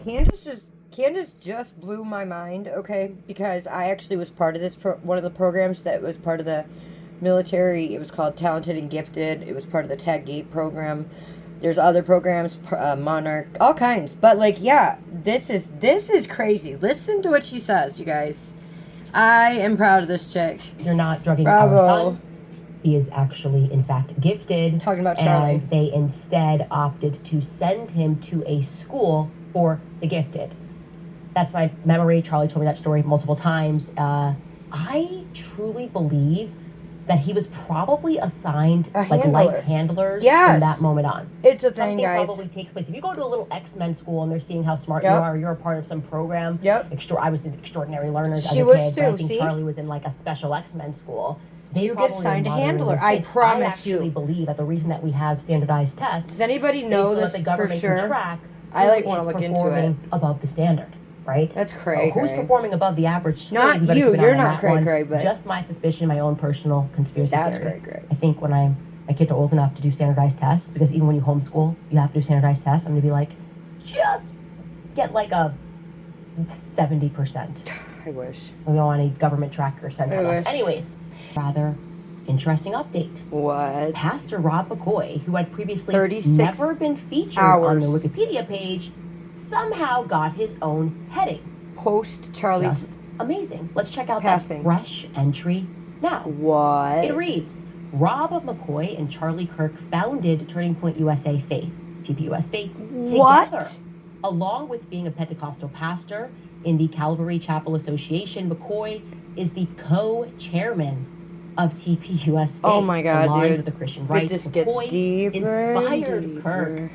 Candace just blew my mind, okay? Because I actually was part of this one of the programs that was part of the military. It was called Talented and Gifted. It was part of the Tag Gate program. There's other programs, Monarch, all kinds. But like, yeah, this is crazy. Listen to what she says, you guys. I am proud of this chick. You're not drugging Bravo. our son. He is actually, in fact, gifted. Talking about Charlie. And they instead opted to send him to a school for the gifted. That's my memory. Charlie told me that story multiple times. I truly believe that he was probably assigned like life handlers from that moment on. It's a thing, guys. Something probably takes place. If you go to a little X-Men school and they're seeing how smart you are, you're a part of some program. I was in Extraordinary Learners as a kid, but I think Charlie was in like a special X-Men school. You get assigned a handler. I promise you. I actually believe that the reason that we have standardized tests. Does anybody know this that the government for sure? Can track I like want to look into it. Above the standard, right? That's crazy. Who's performing above the average? Not you. You're not cray, but just my suspicion, my own personal conspiracy theory. That's great. I think when my kids are old enough to do standardized tests, because even when you homeschool, you have to do standardized tests. I'm gonna be like, just get like a 70%. I wish. We don't want any government tracker sent on us. Anyways, rather interesting update. What? Pastor Rob McCoy, who had previously never been featured on the Wikipedia page, somehow got his own heading. Post Charlie's. Just amazing. Let's check out that fresh entry now. What? It reads, Rob McCoy and Charlie Kirk founded Turning Point USA Faith, TPUS Faith, together. Along with being a Pentecostal pastor in the Calvary Chapel Association, McCoy is the co-chairman of TPUS Faith. Oh my God, aligned with the Christian right. McCoy inspired Kirk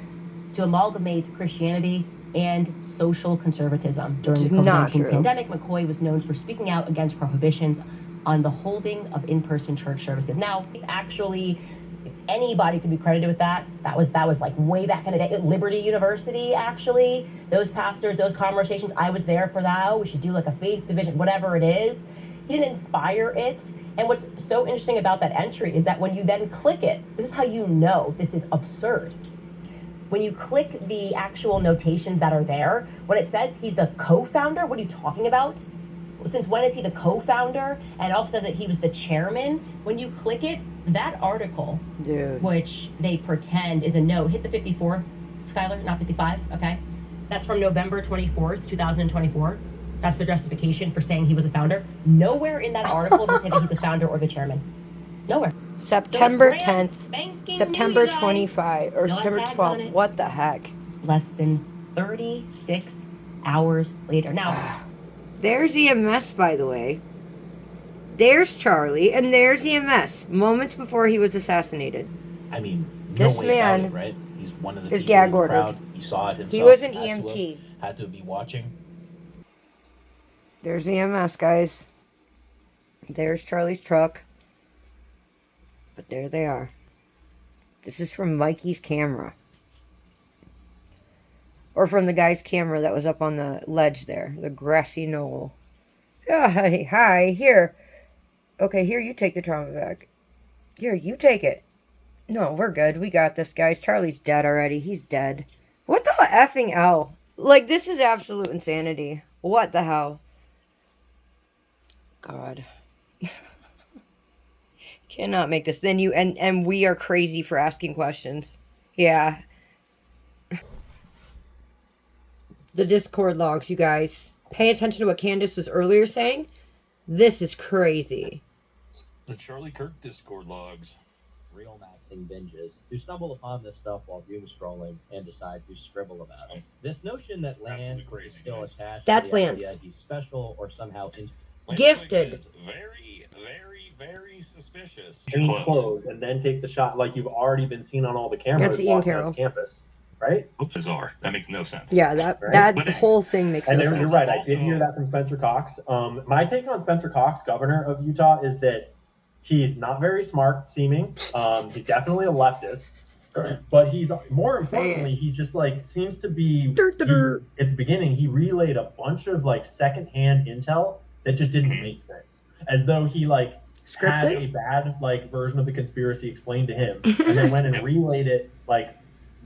to amalgamate Christianity and social conservatism. During the COVID-19 pandemic, McCoy was known for speaking out against prohibitions on the holding of in-person church services. Now, actually, if anybody could be credited with that was like way back in the day at Liberty University, actually. Those pastors, those conversations, I was there for that. We should do like a faith division, whatever it is. He didn't inspire it. And what's so interesting about that entry is that when you then click it, this is how you know this is absurd. When you click the actual notations that are there, when it says he's the co-founder, what are you talking about? Since when is he the co-founder? And it also says that he was the chairman. When you click it, that article, which they pretend is a note, hit the 54, Skylar, not 55, okay? That's from November 24th, 2024. That's the justification for saying he was a founder. Nowhere in that article does it say that he's a founder or the chairman. Nowhere. September 10th, September 25, or September 12th. What the heck? Less than 36 hours later. Now, there's EMS, by the way. There's Charlie, and there's EMS, moments before he was assassinated. I mean, this man right? He's one of the people gag in the ordered. crowd. He saw it himself. He was an EMT. Had to be watching. There's EMS, guys. There's Charlie's truck. But there they are. This is from Mikey's camera. Or from the guy's camera that was up on the ledge there. The grassy knoll. Hi, here. Okay, here, you take the trauma bag. Here, you take it. No, we're good. We got this, guys. Charlie's dead already. He's dead. What the effing hell? Like, this is absolute insanity. What the hell? God. Cannot make this. Then you and we are crazy for asking questions. Yeah. The Discord logs, you guys. Pay attention to what Candace was earlier saying. This is crazy. The Charlie Kirk Discord logs. Real maxing binges who stumble upon this stuff while doom scrolling and decide to scribble about it. This notion that Lance is still attached That's to the Lance. idea he's special or somehow Gifted. Is very suspicious. Change clothes and then take the shot like you've already been seen on all the cameras. That's Ian Carroll. Campus, right? Oops, bizarre. That makes no sense. Yeah, that whole thing makes no sense. You're right. I did hear that from Spencer Cox. My take on Spencer Cox, governor of Utah, is that he's not very smart seeming. He's definitely a leftist. But he's more importantly, he's just like seems to be at the beginning, he relayed a bunch of like secondhand intel that just didn't make sense. As though he like had a bad like version of the conspiracy explained to him and then went and relayed it like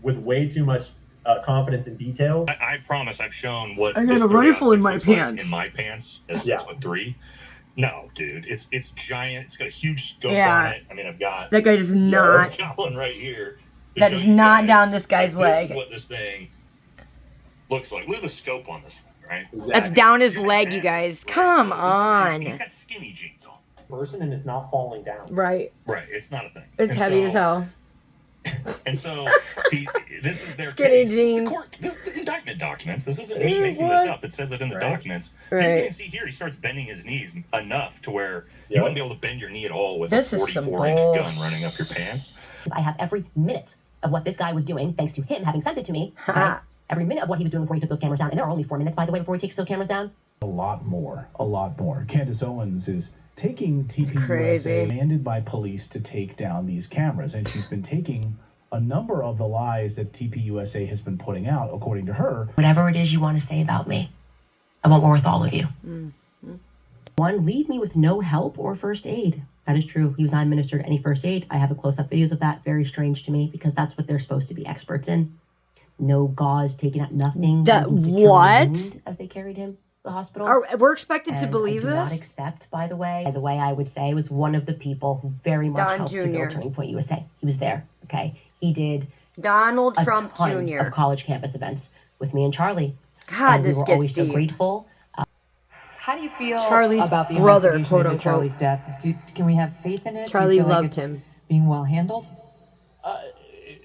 with way too much confidence in detail. I promise I've shown what I got this a 30 rifle in my looks like pants. in my pants as Yeah. 6'3". No, dude, it's giant. It's got a huge scope Yeah. on it. I mean, I've got That guy does not. I've got one right here. to That show is you not guys. down this guy's Like, leg. This is what this thing looks like. Look at the scope on this thing, right? That's down his leg, you guys. Come He's on. got skinny jeans on. Person and it's not falling down. Right. Right, it's not a thing. It's And heavy so- as hell. And so this is their Skinny case. jeans. This is the indictment documents. This isn't me making this up. It says it in the documents. Right. And you can see here, he starts bending his knees enough to where you Yep. wouldn't be able to bend your knee at all with This a is some 44-inch bull- gun running up your pants. I have every minute of what this guy was doing, thanks to him having sent it to me. Okay? Every minute of what he was doing before he took those cameras down. And there are only 4 minutes, by the way, before he takes those cameras down. A lot more. Candace Owens is taking TPUSA, Crazy. demanded by police to take down these cameras, and she's been taking a number of the lies that TPUSA has been putting out, according to her. Whatever it is you want to say about me, I want more with all of you. One, leave me with no help or first aid. That is true. He was not administered any first aid. I have the close-up videos of that. Very strange to me because that's what they're supposed to be experts in. No gauze taken out, nothing. That Even secure what? wound as they carried him to the hospital. We're expected to And believe I do not this? accept, by the way, I would say was one of the people who very much Don helped to Jr. build Turning Point USA. He was there, okay? He did Donald a Trump ton Jr. of college campus events with me and Charlie. God, And we this were gets always so deep. grateful. How do you feel Charlie's about the brother, investigation quote into unquote. Charlie's death? Can we have faith in it? Do you Charlie feel like loved it's him. being well handled?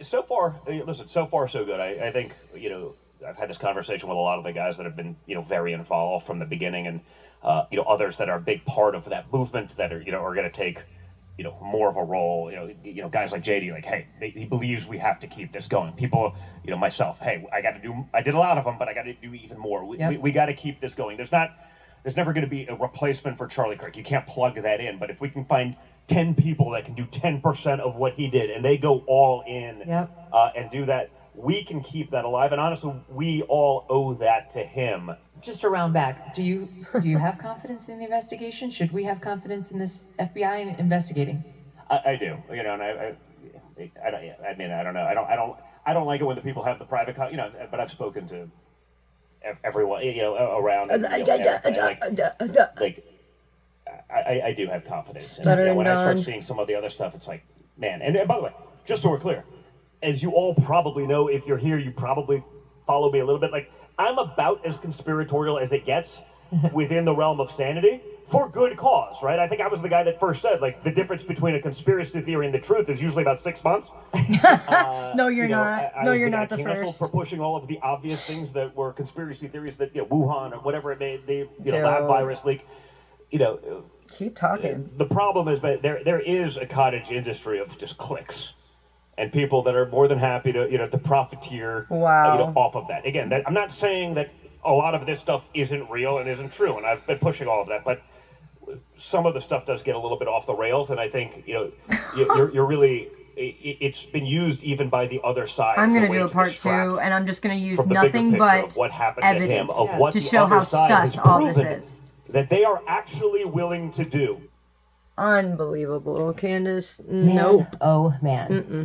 So far, listen, so far so good. I think, I've had this conversation with a lot of the guys that have been, very involved from the beginning, and others that are a big part of that movement that are, are going to take, more of a role. Guys like JD, like, hey, he believes we have to keep this going. People, myself, hey, I did a lot of them, but I got to do even more. We got to keep this going. There's never going to be a replacement for Charlie Kirk. You can't plug that in, but if we can find 10 people that can do 10% of what he did, and they go all in and do that, we can keep that alive. And honestly, we all owe that to him. Just to round back, do you have confidence in the investigation? Should we have confidence in this FBI in investigating? I do, and I don't know. I don't like it when the people have the private, but I've spoken to everyone, around. I do have confidence. And, when I start seeing some of the other stuff, it's like, man. And by the way, just so we're clear, as you all probably know, if you're here, you probably follow me a little bit. Like, I'm about as conspiratorial as it gets within the realm of sanity for good cause, right? I think I was the guy that first said, like, the difference between a conspiracy theory and the truth is usually about 6 months. No, you're not. No, you're not the first. For pushing all of the obvious things that were conspiracy theories that, Wuhan or whatever it may be, lab virus leak, Keep talking. The problem is, but there is a cottage industry of just clicks and people that are more than happy to, to profiteer, off of that. Again, I'm not saying that a lot of this stuff isn't real and isn't true, and I've been pushing all of that, but some of the stuff does get a little bit off the rails, and I think, you're really, it's been used even by the other side. I'm going to do a part 2, and I'm just going to use nothing but what happened to him, of what to the show other how side sus has all this proven is. that they are actually willing to do. Unbelievable, Candace. Man, Nope. oh man.